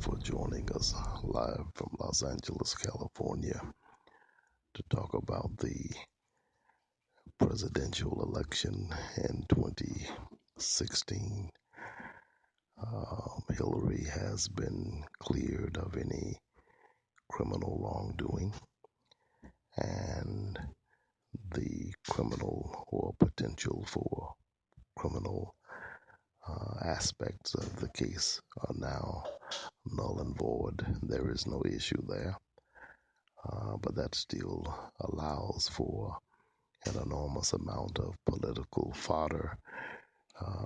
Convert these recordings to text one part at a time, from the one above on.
for joining us live from Los Angeles, California, to talk about the presidential election in 2016. Hillary has been cleared of any criminal wrongdoing, and the criminal or potential for criminal aspects of the case are now null and void. There is no issue there. But that still allows for an enormous amount of political fodder,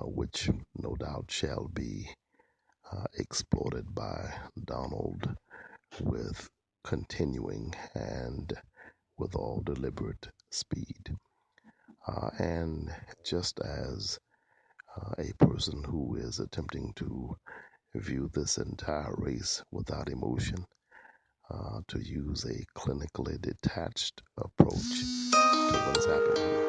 which no doubt shall be exploited by Donald with continuing and with all deliberate speed. And just as a person who is attempting to view this entire race without emotion, to use a clinically detached approach to what is happening.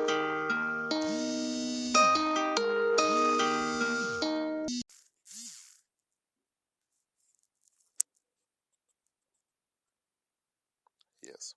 Yes.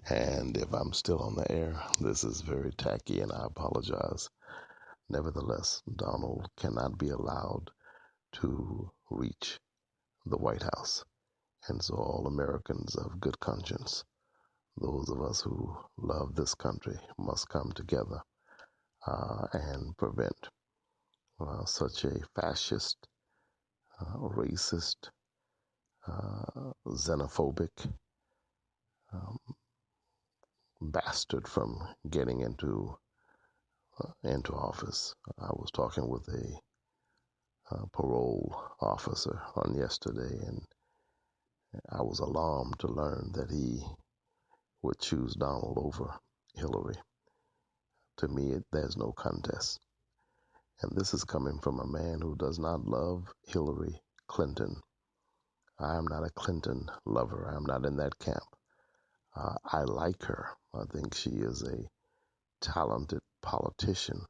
And if I'm still on the air, this is very tacky and I apologize. Nevertheless, Donald cannot be allowed to reach the White House. And so, all Americans of good conscience, those of us who love this country, must come together and prevent such a fascist, racist, xenophobic bastard from getting into office. I was talking with a parole officer on yesterday, and I was alarmed to learn that he would choose Donald over Hillary. To me, there's no contest. And this is coming from a man who does not love Hillary Clinton. I am not a Clinton lover. I'm not in that camp. I like her. I think she is a talented politician,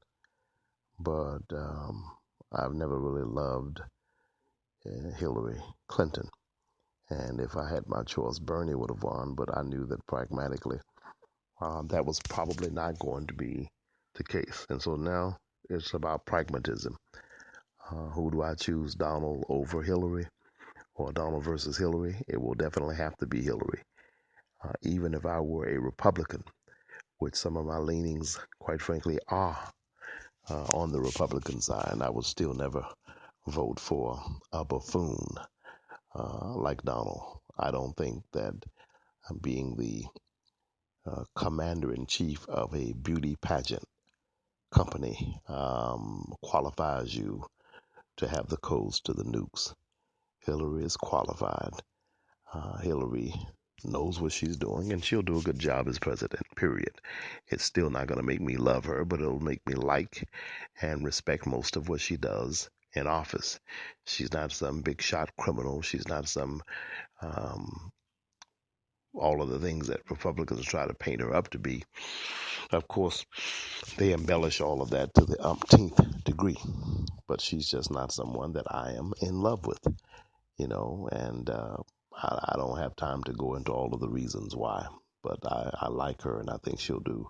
but I've never really loved Hillary Clinton. And if I had my choice, Bernie would have won, but I knew that pragmatically that was probably not going to be the case. And so now it's about pragmatism. Who do I choose, Donald over Hillary or Donald versus Hillary? It will definitely have to be Hillary. Even if I were a Republican, which some of my leanings, quite frankly, are on the Republican side, I would still never vote for a buffoon like Donald. I don't think that being the commander-in-chief of a beauty pageant company qualifies you to have the codes to the nukes. Hillary is qualified. Hillary knows what she's doing, and she'll do a good job as president, period. It's still not going to make me love her, but it'll make me like and respect most of what she does in office. She's not some big shot criminal. She's not some um, all of the things that Republicans try to paint her up to be. Of course, they embellish all of that to the umpteenth degree, but she's just not someone that I am in love with, and I don't have time to go into all of the reasons why, but I like her, and I think she'll do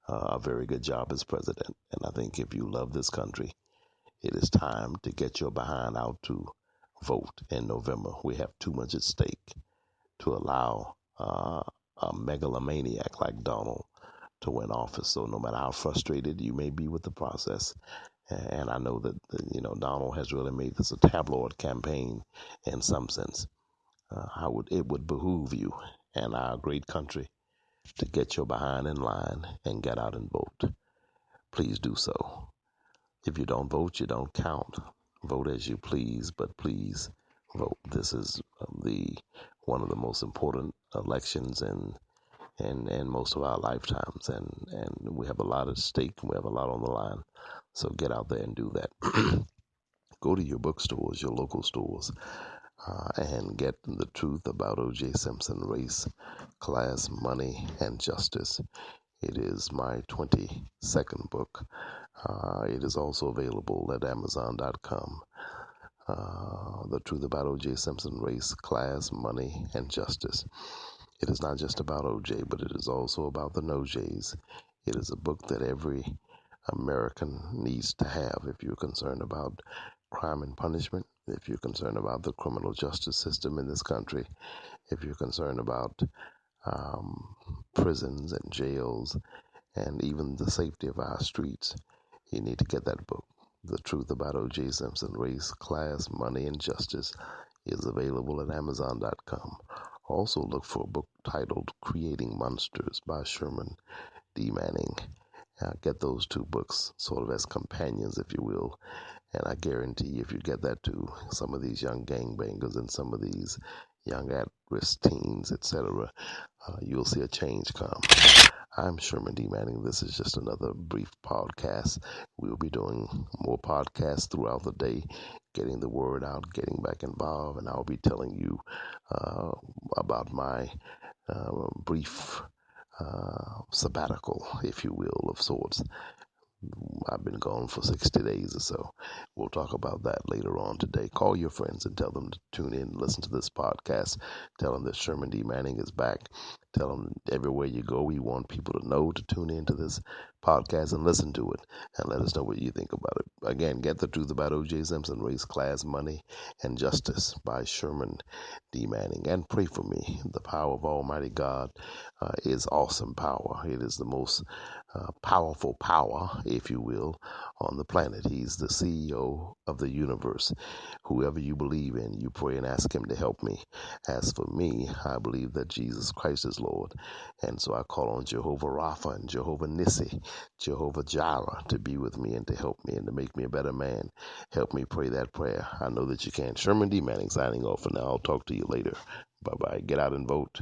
a very good job as president. And I think if you love this country, it is time to get your behind out to vote in November. We have too much at stake to allow a megalomaniac like Donald to win office. So no matter how frustrated you may be with the process, and I know that Donald has really made this a tabloid campaign in some sense. It would behoove you and our great country to get your behind in line and get out and vote. Please do so. If you don't vote, you don't count. Vote as you please, but please vote. This is the one of the most important elections in most of our lifetimes, and we have a lot at stake. We have a lot on the line. So get out there and do that. Go to your bookstores, your local stores, and get the truth about O.J. Simpson, race, class, money, and justice. It is my 22nd book. It is also available at Amazon.com. The truth about O.J. Simpson, race, class, money, and justice. It is not just about O.J., but it is also about the no-J's. It is a book that every American needs to have if you're concerned about crime and punishment, if you're concerned about the criminal justice system in this country, if you're concerned about prisons and jails, and even the safety of our streets, you need to get that book. The Truth About O.J. Simpson, Race, Class, Money, and Justice is available at Amazon.com. Also look for a book titled Creating Monsters by Sherman D. Manning. Get those two books sort of as companions, if you will. And I guarantee if you get that to some of these young gangbangers and some of these young at-risk teens, etc., you'll see a change come. I'm Sherman D. Manning. This is just another brief podcast. We'll be doing more podcasts throughout the day, getting the word out, getting back involved, and I'll be telling you about my brief sabbatical, if you will, of sorts. I've been gone for 60 days or so. We'll talk about that later on today. Call your friends and tell them to tune in and listen to this podcast. Tell them that Sherman D. Manning is back. Tell them everywhere you go, we want people to know to tune into this podcast and listen to it and let us know what you think about it. Again, Get the Truth About O.J. Simpson, Race, Class, Money, and Justice by Sherman D. Manning. And pray for me. The power of Almighty God is awesome power. It is the most powerful power, if you will, on the planet. He's the CEO of the universe. Whoever you believe in, you pray and ask him to help me. As for me, I believe that Jesus Christ is Lord. And so I call on Jehovah Rapha and Jehovah Nissi, Jehovah Jireh to be with me and to help me and to make me a better man. Help me pray that prayer. I know that you can. Sherman D. Manning signing off for now. I'll talk to you later. Bye-bye. Get out and vote.